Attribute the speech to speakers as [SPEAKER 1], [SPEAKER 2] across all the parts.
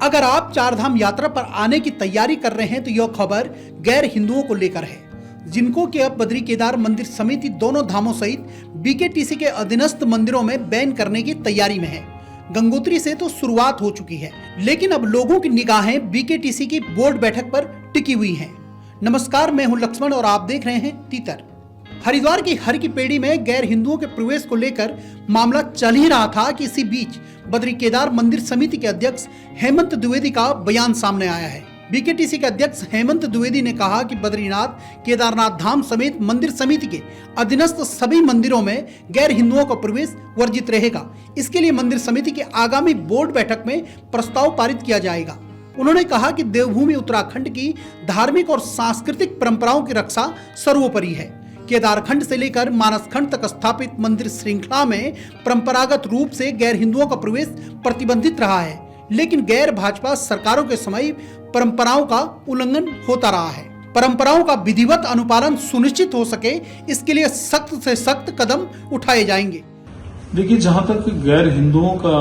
[SPEAKER 1] अगर आप चारधाम यात्रा पर आने की तैयारी कर रहे हैं तो यह खबर गैर हिंदुओं को लेकर है, जिनको कि अब बद्री केदार मंदिर समिति दोनों धामों सहित बीकेटीसी के अधीनस्थ मंदिरों में बैन करने की तैयारी में है। गंगोत्री से तो शुरुआत हो चुकी है, लेकिन अब लोगों की निगाहें बीकेटीसी की बोर्ड बैठक पर टिकी हुई हैं। नमस्कार, मैं हूं लक्ष्मण और आप देख रहे हैं तीतर। हरिद्वार की हर की पेड़ी में गैर हिंदुओं के प्रवेश को लेकर मामला चल ही रहा था कि इसी बीच बद्री केदार मंदिर समिति के अध्यक्ष हेमंत द्विवेदी का बयान सामने आया है। बीकेटीसी के अध्यक्ष हेमंत द्विवेदी ने कहा कि बद्रीनाथ केदारनाथ धाम समेत मंदिर समिति के अधीनस्थ सभी मंदिरों में गैर हिंदुओं का प्रवेश वर्जित रहेगा। इसके लिए मंदिर समिति की आगामी बोर्ड बैठक में प्रस्ताव पारित किया जाएगा। उन्होंने कहा कि देवभूमि उत्तराखंड की धार्मिक और सांस्कृतिक परंपराओं की रक्षा सर्वोपरि है। केदारखंड से लेकर मानसखंड तक स्थापित मंदिर श्रृंखला में परंपरागत रूप से गैर हिंदुओं का प्रवेश प्रतिबंधित रहा है, लेकिन गैर भाजपा सरकारों के समय परंपराओं का उल्लंघन होता रहा है। परंपराओं का विधिवत अनुपालन सुनिश्चित हो सके, इसके लिए सख्त से सख्त कदम उठाए जाएंगे।
[SPEAKER 2] देखिए, जहां तक गैर हिंदुओं का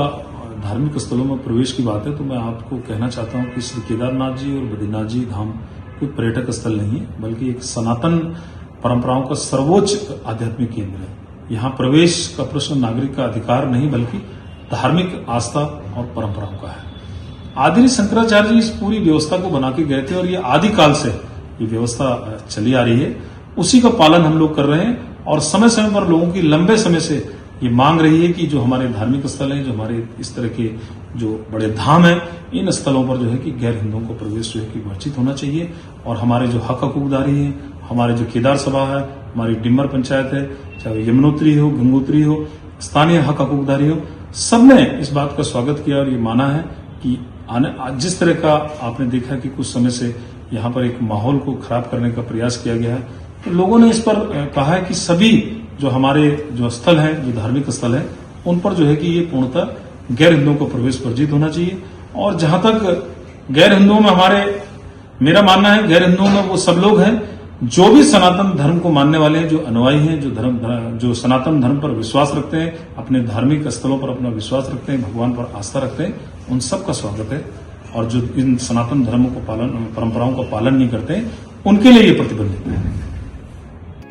[SPEAKER 2] धार्मिक स्थलों में प्रवेश की बात है तो मैं आपको कहना चाहता हूं कि श्री केदारनाथ जी और बद्रीनाथ जी धाम कोई पर्यटक स्थल नहीं है, बल्कि एक सनातन परंपराओं का सर्वोच्च आध्यात्मिक केंद्र है। यहाँ प्रवेश का प्रश्न नागरिक का अधिकार नहीं, बल्कि धार्मिक आस्था और परंपराओं का है। आदि शंकराचार्य जी इस पूरी व्यवस्था को बना के गए थे और ये आदिकाल से ये व्यवस्था चली आ रही है। उसी का पालन हम लोग कर रहे हैं और समय समय पर लोगों की लंबे समय से ये मांग रही है कि जो हमारे धार्मिक स्थल हैं, जो हमारे इस तरह के जो बड़े धाम हैं, इन स्थलों पर जो है कि गैर हिंदुओं को प्रवेश जो है कि वर्जित होना चाहिए। और हमारे जो हक हकूकदारी है, हमारे जो केदार सभा है, हमारी डिम्बर पंचायत है, चाहे यमुनोत्री हो, गंगोत्री हो, स्थानीय हक हकूकदारी हो, सबने इस बात का स्वागत किया और ये माना है कि जिस तरह का आपने देखा कि कुछ समय से यहाँ पर एक माहौल को खराब करने का प्रयास किया गया है, तो लोगों ने इस पर कहा है कि सभी जो हमारे जो स्थल हैं, जो धार्मिक स्थल हैं, उन पर जो है कि ये पूर्णतः गैर हिंदुओं को प्रवेश वर्जित होना चाहिए। और जहां तक गैर हिंदुओं में मेरा मानना है, गैर हिंदुओं में वो सब लोग हैं जो भी सनातन धर्म को मानने वाले हैं, जो अनुयायी हैं, जो सनातन धर्म पर विश्वास रखते हैं, अपने धार्मिक स्थलों पर अपना विश्वास रखते हैं, भगवान पर आस्था रखते हैं, उन सब का स्वागत है। और जो इन सनातन धर्म को परंपराओं का पालन नहीं करते हैं, उनके लिए ये प्रतिबंधित है।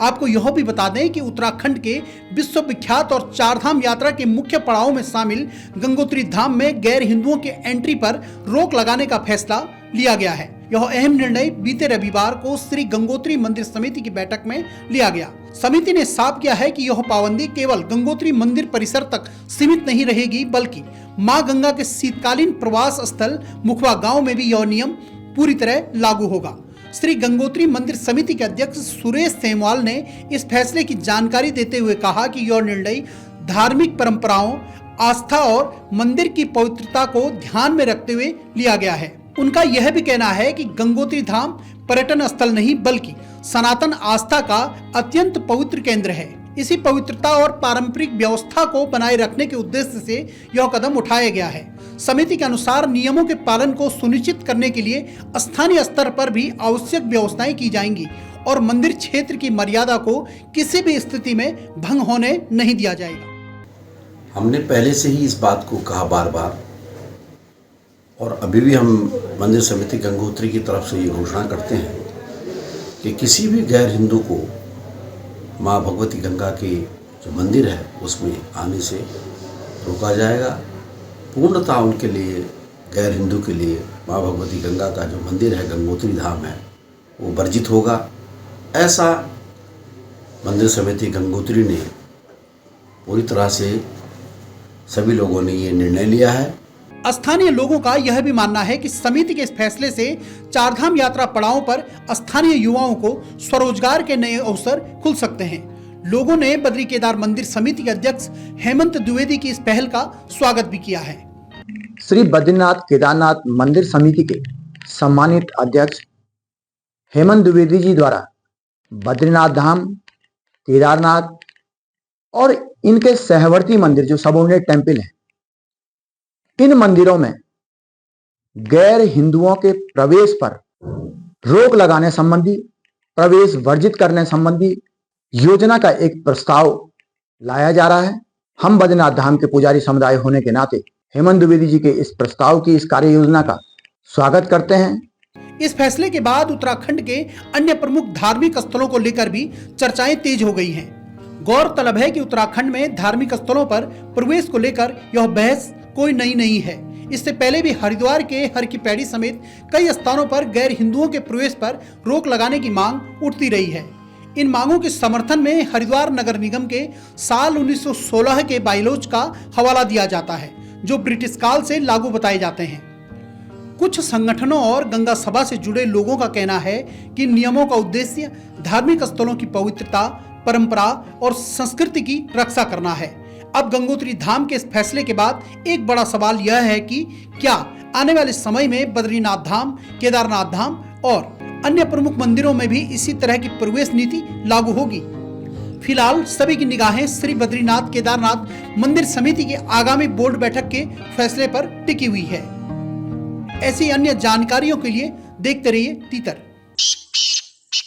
[SPEAKER 1] आपको यह भी बता दें कि उत्तराखंड के विश्वविख्यात और चारधाम यात्रा के मुख्य पड़ाव में शामिल गंगोत्री धाम में गैर हिंदुओं के एंट्री पर रोक लगाने का फैसला लिया गया है। यह अहम निर्णय बीते रविवार को श्री गंगोत्री मंदिर समिति की बैठक में लिया गया। समिति ने साफ किया है कि यह पाबंदी केवल गंगोत्री मंदिर परिसर तक सीमित नहीं रहेगी, बल्कि मां गंगा के शीतकालीन प्रवास स्थल मुखवा गांव में भी यह नियम पूरी तरह लागू होगा। श्री गंगोत्री मंदिर समिति के अध्यक्ष सुरेश सेमवाल ने इस फैसले की जानकारी देते हुए कहा कि यह निर्णय धार्मिक परंपराओं, आस्था और मंदिर की पवित्रता को ध्यान में रखते हुए लिया गया है। उनका यह भी कहना है कि गंगोत्री धाम पर्यटन स्थल नहीं, बल्कि सनातन आस्था का अत्यंत पवित्र केंद्र है। इसी पवित्रता और पारंपरिक व्यवस्था को बनाए रखने के उद्देश्य से यह कदम उठाया गया है। समिति के अनुसार नियमों के पालन को सुनिश्चित करने के लिए स्थानीय स्तर पर भी आवश्यक व्यवस्थाएं की जाएंगी और मंदिर क्षेत्र की मर्यादा को किसी भी स्थिति में भंग होने नहीं दिया जाएगा।
[SPEAKER 3] हमने पहले से ही इस बात को कहा बार बार, और अभी भी हम मंदिर समिति गंगोत्री की तरफ से ये घोषणा करते हैं कि किसी भी गैर हिंदू को माँ भगवती गंगा के जो मंदिर है उसमें आने से रोका जाएगा। पूर्णतः उनके लिए, गैर हिंदू के लिए माँ भगवती गंगा का जो मंदिर है, गंगोत्री धाम है, वो वर्जित होगा। ऐसा मंदिर समिति गंगोत्री ने पूरी तरह से सभी लोगों ने ये निर्णय लिया है।
[SPEAKER 1] स्थानीय लोगों का यह भी मानना है कि समिति के इस फैसले से चारधाम यात्रा पड़ावों पर स्थानीय युवाओं को स्वरोजगार के नए अवसर खुल सकते हैं। लोगों ने बद्री केदार मंदिर समिति के अध्यक्ष हेमंत द्विवेदी की इस पहल का स्वागत भी किया है।
[SPEAKER 4] श्री बद्रीनाथ केदारनाथ मंदिर समिति के सम्मानित अध्यक्ष हेमंत द्विवेदी जी द्वारा बद्रीनाथ धाम, केदारनाथ और इनके सहवर्ती मंदिर जो सबऑर्डिनेट टेम्पल हैं, इन मंदिरों में गैर हिंदुओं के प्रवेश पर रोक लगाने संबंधी, प्रवेश वर्जित करने संबंधी योजना का एक प्रस्ताव लाया जा रहा है। हम बद्रीनाथ धाम के पुजारी समुदाय होने के नाते हेमंत द्विवेदी जी के इस प्रस्ताव की, इस कार्य योजना का स्वागत करते हैं।
[SPEAKER 1] इस फैसले के बाद उत्तराखंड के अन्य प्रमुख धार्मिक स्थलों को लेकर भी चर्चाएं तेज हो गई हैं। गौरतलब है कि उत्तराखंड में धार्मिक स्थलों पर प्रवेश को लेकर यह बहस कोई नई नहीं है। इससे पहले भी हरिद्वार के हर की पैड़ी समेत कई स्थानों पर गैर हिंदुओं के प्रवेश पर रोक लगाने की मांग उठती रही है। इन मांगों के समर्थन में हरिद्वार नगर निगम के साल 1916 के बाइलॉज का हवाला दिया जाता है, जो ब्रिटिश काल से लागू बताए जाते हैं। कुछ संगठनों और गंगा सभा से जुड़े लोगों का कहना है कि नियमों का उद्देश्य धार्मिक स्थलों की पवित्रता, परंपरा और संस्कृति की रक्षा करना है। अब गंगोत्री धाम के इस फैसले के बाद एक बड़ा सवाल यह है कि क्या आने वाले समय में बद्रीनाथ धाम, केदारनाथ धाम और अन्य प्रमुख मंदिरों में भी इसी तरह की प्रवेश नीति लागू होगी। फिलहाल सभी की निगाहें श्री बद्रीनाथ केदारनाथ मंदिर समिति की आगामी बोर्ड बैठक के फैसले पर टिकी हुई है। ऐसी अन्य जानकारियों के लिए देखते रहिए तीतर।